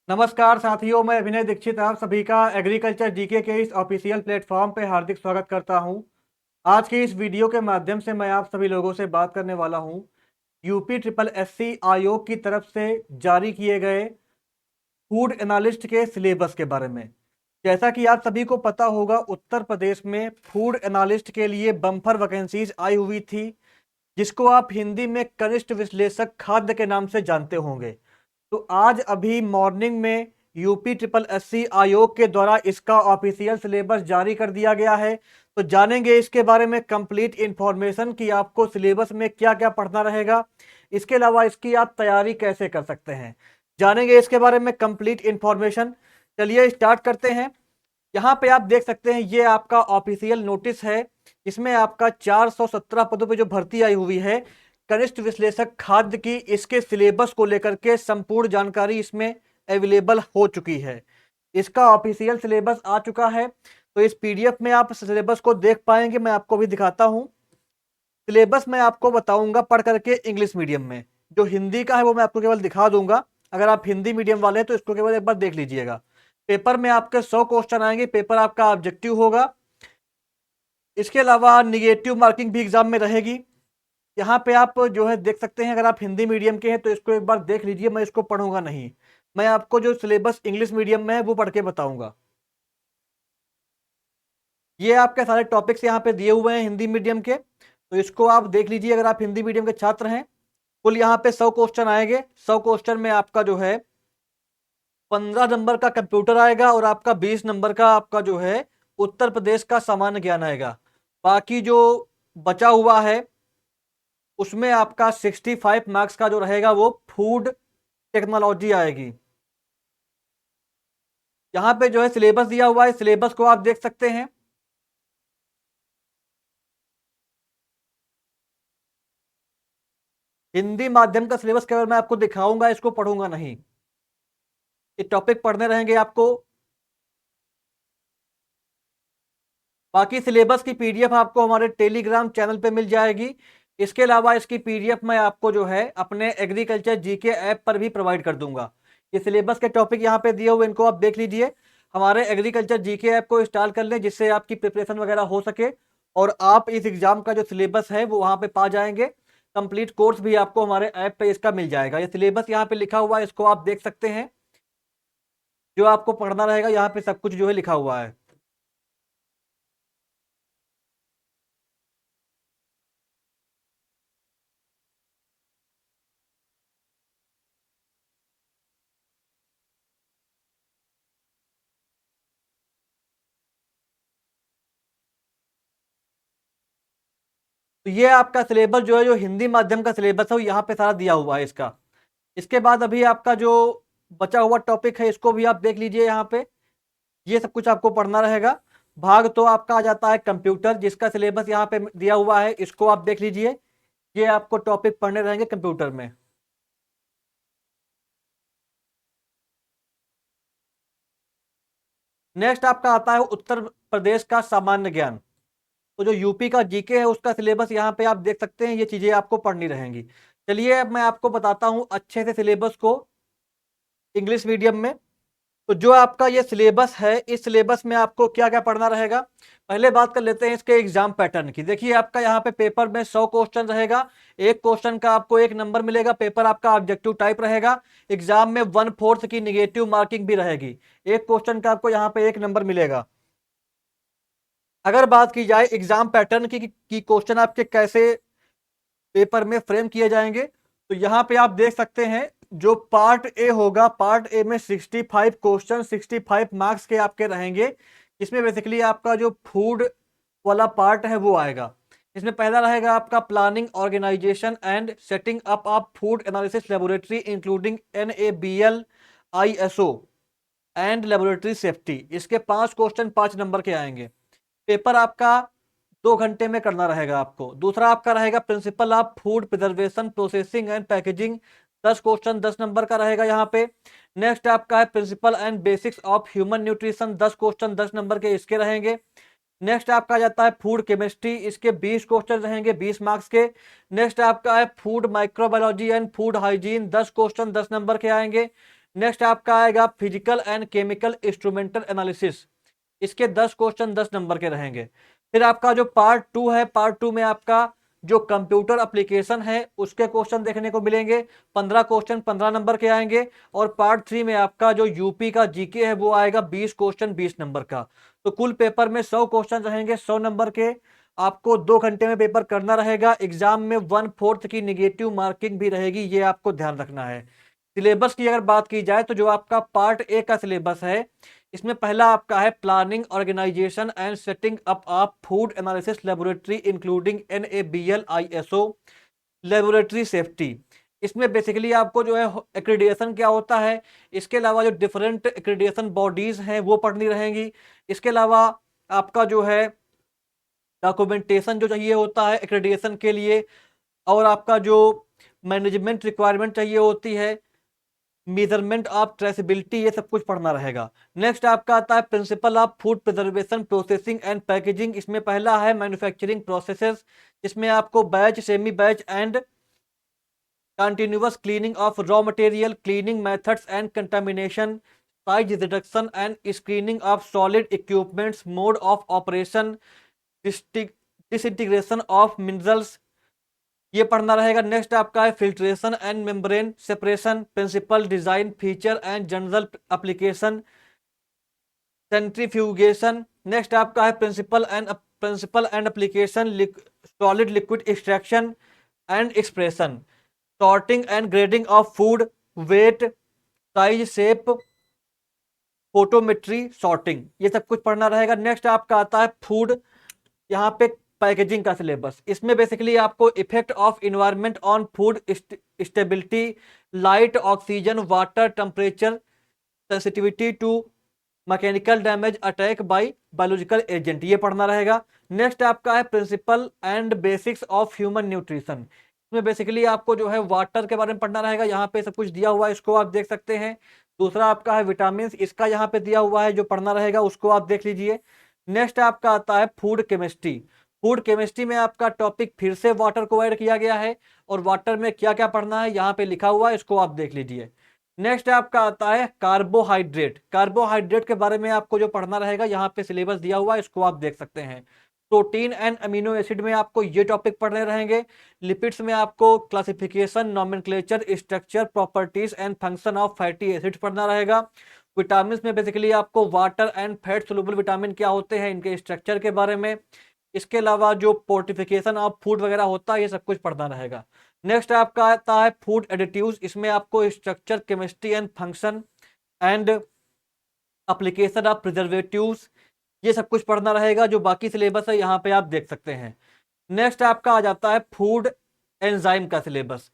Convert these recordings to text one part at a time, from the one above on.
नमस्कार साथियों, मैं अभिनय दीक्षित आप सभी का एग्रीकल्चर जीके के इस ऑफिशियल प्लेटफॉर्म पे हार्दिक स्वागत करता हूं। आज की इस वीडियो के माध्यम से मैं आप सभी लोगों से बात करने वाला हूं यूपी ट्रिपल एससी आयोग की तरफ से जारी किए गए फूड एनालिस्ट के सिलेबस के बारे में। जैसा कि आप सभी को पता होगा, उत्तर प्रदेश में फूड एनालिस्ट के लिए बम्पर वैकेंसीज आई हुई थी, जिसको आप हिंदी में कनिष्ठ विश्लेषक खाद्य के नाम से जानते होंगे। तो आज अभी मॉर्निंग में यूपी ट्रिपल एससी आयोग के द्वारा इसका ऑफिशियल सिलेबस जारी कर दिया गया है। तो जानेंगे इसके बारे में कंप्लीट इंफॉर्मेशन कि आपको सिलेबस में क्या क्या पढ़ना रहेगा, इसके अलावा इसकी आप तैयारी कैसे कर सकते हैं। जानेंगे इसके बारे में कंप्लीट इंफॉर्मेशन। चलिए स्टार्ट करते हैं। यहाँ पे आप देख सकते हैं, ये आपका ऑफिशियल नोटिस है। इसमें आपका 417 पदों पे जो भर्ती आई हुई है कनिष्ठ विश्लेषक खाद्य की, इसके सिलेबस को लेकर के संपूर्ण जानकारी इसमें अवेलेबल हो चुकी है। इसका ऑफिशियल सिलेबस आ चुका है, तो इस पीडीएफ में आप सिलेबस को देख पाएंगे। मैं आपको भी दिखाता हूं। सिलेबस मैं आपको बताऊंगा पढ़ करके इंग्लिश मीडियम में। जो हिंदी का है वो मैं आपको केवल दिखा दूंगा। अगर आप हिंदी मीडियम वाले हैं तो इसको केवल एक बार देख लीजिएगा। पेपर में आपके 100 क्वेश्चन आएंगे। पेपर आपका ऑब्जेक्टिव होगा। इसके अलावा निगेटिव मार्किंग भी एग्जाम में रहेगी। यहाँ पे आप जो है देख सकते हैं, अगर आप हिंदी मीडियम के हैं तो इसको एक बार देख लीजिए। मैं इसको पढ़ूंगा नहीं, मैं आपको जो सिलेबस इंग्लिश मीडियम में है वो पढ़ के बताऊंगा। ये आपके सारे टॉपिक्स यहाँ पे दिए हुए हैं हिंदी मीडियम के, तो इसको आप देख लीजिए अगर आप हिंदी मीडियम के छात्र हैं। कुल यहाँ पे 100 क्वेश्चन आएंगे। 100 क्वेश्चन में आपका जो है 15 नंबर का कंप्यूटर आएगा और आपका 20 नंबर का आपका जो है उत्तर प्रदेश का सामान्य ज्ञान आएगा। बाकी जो बचा हुआ है उसमें आपका 65 मार्क्स का जो रहेगा वो फूड टेक्नोलॉजी आएगी। यहाँ पे जो है सिलेबस दिया हुआ है, सिलेबस को आप देख सकते हैं। हिंदी माध्यम का सिलेबस केवल मैं आपको दिखाऊंगा, इसको पढ़ूंगा नहीं। ये टॉपिक पढ़ने रहेंगे आपको। बाकी सिलेबस की पीडीएफ आपको हमारे टेलीग्राम चैनल पे मिल जाएगी। इसके अलावा इसकी पीडीएफ मैं आपको जो है अपने एग्रीकल्चर जीके ऐप पर भी प्रोवाइड कर दूंगा। ये सिलेबस के टॉपिक यहाँ पे दिए हुए, इनको आप देख लीजिए। हमारे एग्रीकल्चर जीके ऐप को इंस्टॉल कर लें, जिससे आपकी प्रिपरेशन वगैरह हो सके और आप इस एग्जाम का जो सिलेबस है वो वहाँ पे पा जाएंगे। कंप्लीट कोर्स भी आपको हमारे ऐप पे इसका मिल जाएगा। ये सिलेबस यहाँ पे लिखा हुआ है, इसको आप देख सकते हैं। जो आपको पढ़ना रहेगा यहाँ पे सब कुछ जो है लिखा हुआ है। तो ये आपका सिलेबस जो है, जो हिंदी माध्यम का सिलेबस है, वो यहाँ पे सारा दिया हुआ है इसका। इसके बाद अभी आपका जो बचा हुआ टॉपिक है इसको भी आप देख लीजिए यहाँ पे। ये सब कुछ आपको पढ़ना रहेगा। भाग तो आपका आ जाता है कंप्यूटर, जिसका सिलेबस यहाँ पे दिया हुआ है, इसको आप देख लीजिए। ये आपको टॉपिक पढ़ने रहेंगे कंप्यूटर में। नेक्स्ट आपका आता है उत्तर प्रदेश का सामान्य ज्ञान। तो जो यूपी का जीके है उसका सिलेबस यहाँ पे आप देख सकते हैं। ये चीजें आपको पढ़नी रहेंगी। चलिए अब मैं आपको बताता हूँ अच्छे से सिलेबस को इंग्लिश मीडियम में। तो जो आपका ये सिलेबस है, इस सिलेबस में आपको क्या क्या पढ़ना रहेगा। पहले बात कर लेते हैं इसके एग्जाम पैटर्न की। देखिए आपका यहाँ पे पेपर में 100 क्वेश्चन रहेगा। एक क्वेश्चन का आपको 1 नंबर मिलेगा। पेपर आपका ऑब्जेक्टिव टाइप रहेगा। एग्जाम में 1/4 की निगेटिव मार्किंग भी रहेगी। एक क्वेश्चन का आपको यहाँ पे 1 नंबर मिलेगा। अगर बात की जाए एग्जाम पैटर्न की क्वेश्चन आपके कैसे पेपर में फ्रेम किए जाएंगे, तो यहाँ पे आप देख सकते हैं जो पार्ट ए होगा, पार्ट ए में 65 क्वेश्चन 65 मार्क्स के आपके रहेंगे। इसमें बेसिकली आपका जो फूड वाला पार्ट है वो आएगा। इसमें पहला रहेगा आपका planning organisation and setting up of food analysis laboratory including NABL ISO and laboratory safety. इसके 5 क्वेश्चन 5 नंबर के आएंगे। पेपर आपका 2 घंटे में करना रहेगा आपको। दूसरा आपका रहेगा principle of food preservation processing and packaging. 10 question 10 number का रहेगा यहाँ पे। नेक्स्ट आपका है principle and basics of human nutrition. 10 question 10 number के इसके रहेंगे। नेक्स्ट आपका आ जाता है फूड केमिस्ट्री। इसके 20 क्वेश्चन रहेंगे 20 मार्क्स के। नेक्स्ट आपका है food microbiology and food hygiene. 10 question 10 number के आएंगे। नेक्स्ट आपका आएगा physical and chemical instrumental analysis. इसके 10 क्वेश्चन 10 नंबर के रहेंगे। फिर आपका जो पार्ट 2 है, पार्ट 2 में आपका जो कंप्यूटर एप्लीकेशन है उसके क्वेश्चन देखने को मिलेंगे। 15 क्वेश्चन 15 नंबर के आएंगे। और पार्ट 3 में आपका जो यूपी का जीके है वो आएगा 20 क्वेश्चन 20 नंबर का। तो कुल पेपर में 100 क्वेश्चन रहेंगे 100 नंबर के। आपको 2 घंटे में पेपर करना रहेगा। एग्जाम में 1/4 की निगेटिव मार्किंग भी रहेगी, ये आपको ध्यान रखना है। सिलेबस की अगर बात की जाए तो जो आपका पार्ट ए का सिलेबस है, इसमें पहला आपका है planning organisation and setting up of food analysis laboratory including NABL ISO laboratory safety. इसमें बेसिकली आपको जो है एक्रेडिटेशन क्या होता है, इसके अलावा जो डिफरेंट एक्रेडिटेशन बॉडीज हैं वो पढ़नी रहेंगी। इसके अलावा आपका जो है डॉक्यूमेंटेशन जो चाहिए होता है एक्रेडिटेशन के लिए, और आपका जो मैनेजमेंट रिक्वायरमेंट चाहिए होती है, मेजरमेंट ऑफ ट्रेसेबिलिटी, ये सब कुछ पढ़ना रहेगा। नेक्स्ट आपका आता है principle of food preservation processing and packaging. इसमें पहला है मैन्युफैक्चरिंग प्रोसेसेस। इसमें आपको batch, semi batch and continuous cleaning of raw material, cleaning methods and contamination, size reduction and screening of solid equipments, mode of operation, disintegration of minerals, ये पढ़ना रहेगा। Next आपका है filtration and membrane separation, principle design feature and general application, centrifugation. Next आपका है principle and application, solid liquid extraction and expression, sorting and grading of food, weight, size, shape, photometry, sorting, ये सब कुछ पढ़ना रहेगा। Next आपका आता है फूड, यहाँ पे पैकेजिंग का सिलेबस। इसमें बेसिकली आपको effect of environment on food stability, light, oxygen, water, temperature, sensitivity to mechanical damage, attack by biological agent, ये पढ़ना रहेगा। नेक्स्ट आपका है principle and basics of human nutrition. इसमें बेसिकली आपको जो है वाटर के बारे में पढ़ना रहेगा, यहाँ पे सब कुछ दिया हुआ है, इसको आप देख सकते हैं। दूसरा आपका है विटामिन, इसका यहाँ पे दिया हुआ है, जो पढ़ना रहेगा उसको आप देख लीजिए। नेक्स्ट आपका आता है फूड केमिस्ट्री। फूड केमिस्ट्री में आपका टॉपिक फिर से वाटर को ऐड किया गया है, और वाटर में क्या क्या पढ़ना है यहाँ पे लिखा हुआ है, इसको आप देख लीजिए। नेक्स्ट आपका आता है कार्बोहाइड्रेट। कार्बोहाइड्रेट के बारे में आपको जो पढ़ना रहेगा, यहाँ पे सिलेबस दिया हुआ है, इसको आप देख सकते हैं। प्रोटीन एंड अमीनो एसिड में आपको ये टॉपिक पढ़ने रहेंगे। लिपिड्स में आपको classification, nomenclature, structure, properties and function of fatty acids पढ़ना रहेगा। विटामिन में बेसिकली आपको water and fat soluble vitamin क्या होते हैं, इनके स्ट्रक्चर के बारे में। इसके अलावा जो पोर्टिफिकेशन ऑफ फूड वगैरह होता है, ये सब कुछ पढ़ना रहेगा। नेक्स्ट आपका आता है फूड एडिटिव्स। इसमें आपको structure, chemistry and function and application of preservatives, ये सब कुछ पढ़ना रहेगा। जो बाकी सिलेबस है यहाँ पे आप देख सकते हैं। नेक्स्ट आपका आ जाता है फूड एंजाइम का सिलेबस।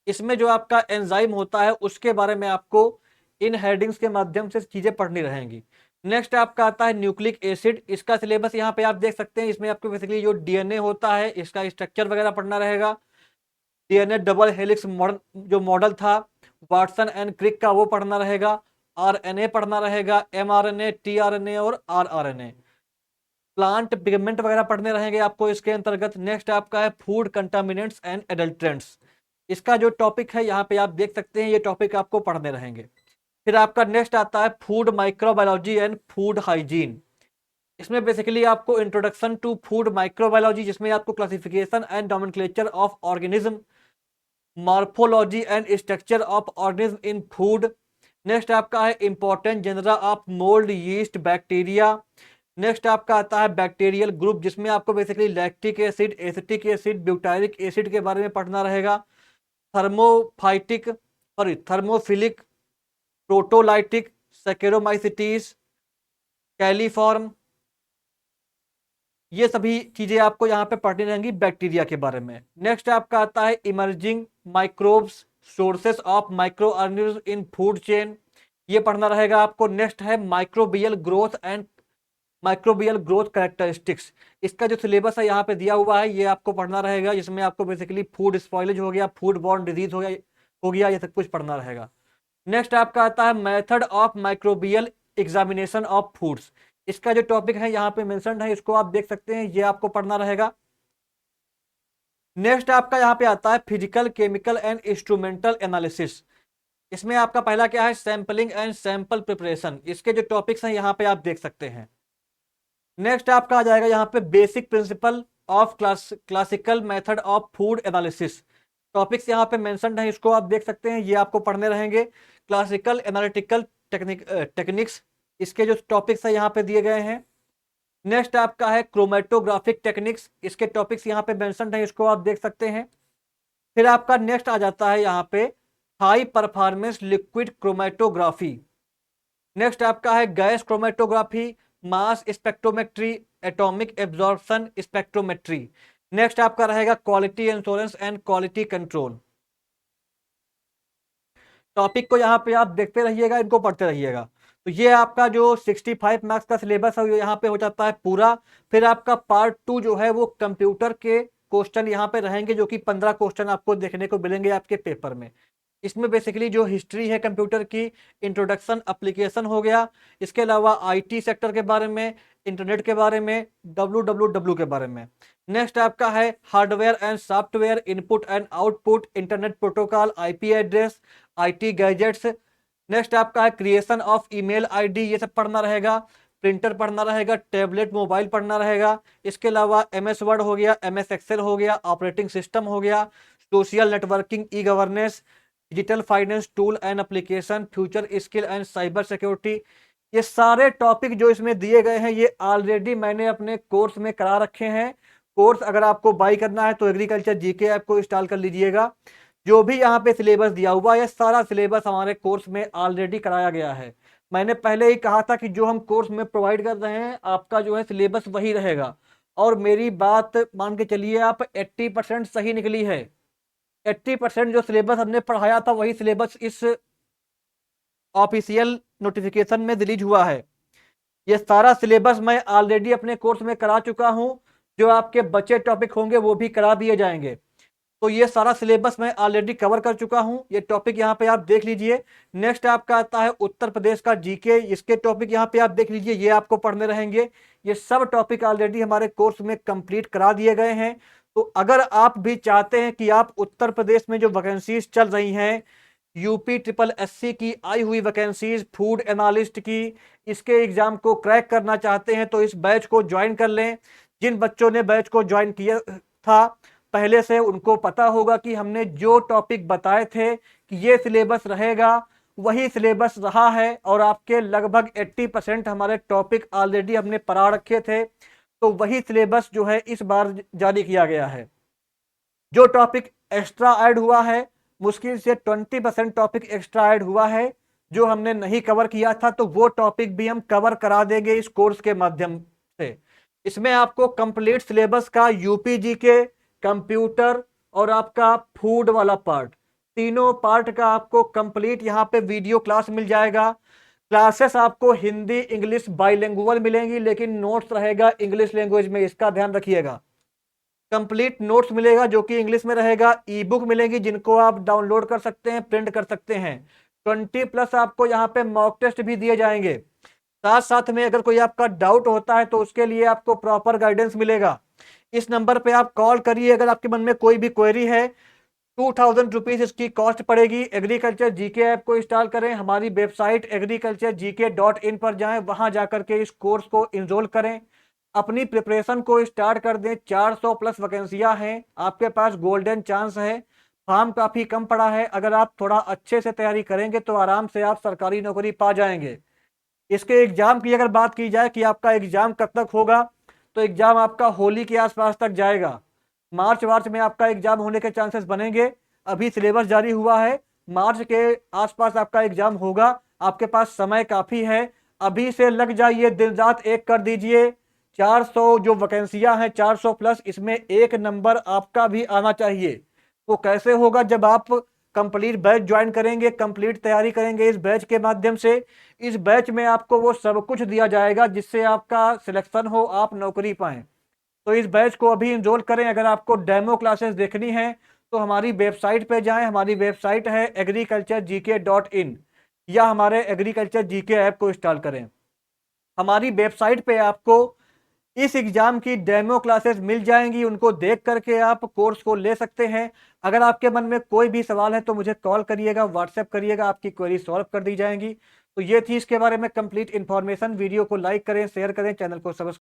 इसमें जो आपका एंजाइम होता है उसके बारे में आपको इन हेडिंग्स के माध्यम से चीजें पढ़नी रहेंगी। नेक्स्ट आपका आता है न्यूक्लिक एसिड। इसका सिलेबस यहाँ पे आप देख सकते हैं। इसमें आपको बेसिकली जो डीएनए होता है, इसका स्ट्रक्चर वगैरह पढ़ना रहेगा। डीएनए डबल हेलिक्स मॉडल, जो मॉडल था वाटसन एंड क्रिक का, वो पढ़ना रहेगा। आरएनए पढ़ना रहेगा, एमआरएनए, टीआरएनए और आरआरएनए। प्लांट पिगमेंट वगैरह पढ़ने रहेंगे आपको इसके अंतर्गत। नेक्स्ट आपका है फूड कंटामिनेंट्स एंड एडल्ट्रेंट्स। इसका जो टॉपिक है यहाँ पे आप देख सकते हैं, ये टॉपिक आपको पढ़ने रहेंगे। फिर आपका नेक्स्ट आता है food microbiology and food hygiene. इसमें बेसिकली आपको इंट्रोडक्शन टू फूड माइक्रोबायोलॉजी, जिसमें आपको classification and nomenclature of organism, morphology and structure of organism in food. Next आपका है important genera of mould, yeast, bacteria. Next आपका आता है बैक्टीरियल ग्रुप, जिसमें आपको basically lactic acid, acetic acid, butyric acid के बारे में पढ़ना रहेगा। Thermophytic, sorry thermophilic, proteolytic, saccharomycetes, coliform, ये सभी चीजें आपको यहाँ पे पढ़नी रहेंगी बैक्टीरिया के बारे में। नेक्स्ट आपका आता है emerging microbes, sources of micro organism in food chain, ये पढ़ना रहेगा आपको। नेक्स्ट है microbial growth and microbial growth characteristics. इसका जो सिलेबस है यहाँ पे दिया हुआ है, ये आपको पढ़ना रहेगा, जिसमें आपको बेसिकली फूड स्पॉइलेज हो गया, फूड बॉर्न डिजीज हो गया, ये सब कुछ पढ़ना रहेगा। नेक्स्ट आपका आता है method of microbial examination of foods. इसका जो टॉपिक है यहाँ पे मेंशन्ड है, इसको आप देख सकते हैं, ये आपको पढ़ना रहेगा। नेक्स्ट आपका यहाँ पे आता है physical, chemical and instrumental analysis. इसमें आपका पहला क्या है, सैंपलिंग एंड सैंपल प्रिपरेशन। इसके जो टॉपिक्स हैं यहाँ पे आप देख सकते हैं। नेक्स्ट आपका आ जाएगा यहाँ पे basic principle of classical method of food analysis. Topics यहाँ पे मेंशन्ड है, इसको आप देख सकते हैं, ये आपको पढ़ने रहेंगे। क्लासिकल एनालिटिकल टेक्निक्स, इसके जो टॉपिक्स है यहाँ पे दिए गए हैं। नेक्स्ट आपका है क्रोमेटोग्राफिक टेक्निक्स, इसके टॉपिक्स यहाँ पे मेंशन्ड है, इसको आप देख सकते हैं। फिर आपका नेक्स्ट आ जाता है यहाँ पे high performance liquid chromatography. Next आपका है gas chromatography, mass spectrometry, atomic absorption spectrometry. Next आपका रहेगा quality insurance and quality control. Topic को यहाँ पे आप देखते रहिएगा, इनको पढ़ते रहिएगा। तो ये आपका जो 65 मार्क्स का सिलेबस है यहाँ पे हो जाता है पूरा। फिर आपका पार्ट 2 जो है वो कंप्यूटर के क्वेश्चन यहाँ पे रहेंगे, जो कि 15 क्वेश्चन आपको देखने को मिलेंगे आपके पेपर में। इसमें बेसिकली जो हिस्ट्री है कंप्यूटर की, इंट्रोडक्शन, एप्लीकेशन हो गया, इसके अलावा आईटी सेक्टर के बारे में, इंटरनेट के बारे में, डब्ल्यू के बारे में। नेक्स्ट आपका है hardware and software, input and output, internet protocol, IP address, IT gadgets. Next आपका है क्रिएशन ऑफ ईमेल आईडी, ये सब पढ़ना रहेगा। प्रिंटर पढ़ना रहेगा, टैबलेट मोबाइल पढ़ना रहेगा। इसके अलावा एमएस वर्ड हो गया, एमएस एक्सेल हो गया, ऑपरेटिंग सिस्टम हो गया, social networking, e governance, digital finance tool and application, future skill and cyber security. ये सारे टॉपिक जो इसमें दिए गए हैं ये ऑलरेडी मैंने अपने कोर्स में करा रखे हैं। कोर्स अगर आपको बाई करना है तो एग्रीकल्चर जीके ऐप को इंस्टॉल कर लीजिएगा। जो भी यहाँ पे सिलेबस दिया हुआ है सारा सिलेबस हमारे कोर्स में ऑलरेडी कराया गया है। मैंने पहले ही कहा था कि जो हम कोर्स में प्रोवाइड कर रहे हैं आपका जो है सिलेबस वही रहेगा। और मेरी बात मान के चलिए, आप 80% सही निकली है। 80% जो सिलेबस हमने पढ़ाया था वही सिलेबस इस ऑफिशियल नोटिफिकेशन में रिलीज हुआ है। ये सारा सिलेबस मैं ऑलरेडी अपने कोर्स में करा चुका हूं। जो आपके बचे टॉपिक होंगे वो भी करा दिए जाएंगे। तो ये सारा सिलेबस मैं ऑलरेडी कवर कर चुका हूं, ये टॉपिक यहाँ पे आप देख लीजिए। नेक्स्ट आपका आता है उत्तर प्रदेश का जीके, इसके टॉपिक यहाँ पे आप देख लीजिए, ये आपको पढ़ने रहेंगे। ये सब टॉपिक ऑलरेडी हमारे कोर्स में कंप्लीट करा दिए गए हैं। तो अगर आप भी चाहते हैं कि आप उत्तर प्रदेश में जो वैकेंसीज चल रही हैं, यूपी ट्रिपल एससी की आई हुई वैकेंसीज, फूड एनालिस्ट की, इसके एग्जाम को क्रैक करना चाहते हैं तो इस बैच को ज्वाइन कर लें। जिन बच्चों ने बैच को ज्वाइन किया था पहले से उनको पता होगा कि हमने जो टॉपिक बताए थे कि ये सिलेबस रहेगा वही सिलेबस रहा है। और आपके लगभग 80% हमारे टॉपिक ऑलरेडी हमने पढ़ा रखे थे। तो वही सिलेबस जो है इस बार जारी किया गया है। जो टॉपिक एक्स्ट्रा ऐड हुआ है, मुश्किल से 20% टॉपिक एक्स्ट्रा ऐड हुआ है जो हमने नहीं कवर किया था, तो वो टॉपिक भी हम कवर करा देंगे इस कोर्स के माध्यम से। इसमें आपको कंप्लीट सिलेबस का यूपीजी के, कंप्यूटर और आपका फूड वाला पार्ट, तीनों पार्ट का आपको कंप्लीट यहाँ पे वीडियो क्लास मिल जाएगा। क्लासेस आपको हिंदी इंग्लिश बाइलिंगुअल मिलेंगी, लेकिन नोट्स रहेगा इंग्लिश लैंग्वेज में, इसका ध्यान रखिएगा। कंप्लीट नोट्स मिलेगा जो कि इंग्लिश में रहेगा। ई बुक मिलेगी जिनको आप डाउनलोड कर सकते हैं, प्रिंट कर सकते हैं। 20+ आपको यहाँ पे मॉक टेस्ट भी दिए जाएंगे। साथ साथ में अगर कोई आपका डाउट होता है तो उसके लिए आपको प्रॉपर गाइडेंस मिलेगा। इस नंबर पे आप कॉल करिए अगर आपके मन में कोई भी क्वेरी है। 2000 रुपीज इसकी कॉस्ट पड़ेगी। एग्रीकल्चर जीके ऐप को इंस्टॉल करें, हमारी वेबसाइट agriculturegk.in पर जाएं, वहां जाकर के इस कोर्स को इनरोल करें, अपनी प्रिपरेशन को स्टार्ट कर दें। 400+ वैकेंसियां हैं, आपके पास गोल्डन चांस है। फॉर्म काफी कम पड़ा है, अगर आप थोड़ा अच्छे से तैयारी करेंगे तो आराम से आप सरकारी नौकरी पा जाएंगे। इसके एग्जाम की अगर बात की जाए कि आपका एग्जाम कब तक होगा, तो एग्जाम आपका होली के आसपास तक जाएगा। मार्च में आपका एग्जाम होने के चांसेस बनेंगे। अभी सिलेबस जारी हुआ है, मार्च के आसपास आपका एग्जाम होगा। आपके पास समय काफी है, अभी से लग जाइए, दिन रात एक कर दीजिए। 400 जो वैकेंसियां हैं, 400+, इसमें एक नंबर आपका भी आना चाहिए। वो कैसे होगा, जब आप कंप्लीट बैच ज्वाइन करेंगे, कंप्लीट तैयारी करेंगे इस बैच के माध्यम से। इस बैच में आपको वो सब कुछ दिया जाएगा जिससे आपका सिलेक्शन हो, आप नौकरी पाएं। तो इस बैच को अभी इनरोल करें। अगर आपको डेमो क्लासेस देखनी है तो हमारी वेबसाइट पे जाएं, हमारी वेबसाइट है agriculturegk.in, या हमारे एग्रीकल्चर जीके ऐप को इंस्टॉल करें। हमारी वेबसाइट पे आपको इस एग्जाम की डेमो क्लासेस मिल जाएंगी, उनको देख करके आप कोर्स को ले सकते हैं। अगर आपके मन में कोई भी सवाल है तो मुझे कॉल करिएगा, व्हाट्सएप करिएगा, आपकी क्वेरी सॉल्व कर दी जाएंगी। तो ये थी इसके बारे में कंप्लीट इन्फॉर्मेशन। वीडियो को लाइक करें, शेयर करें, चैनल को सब्सक्राइब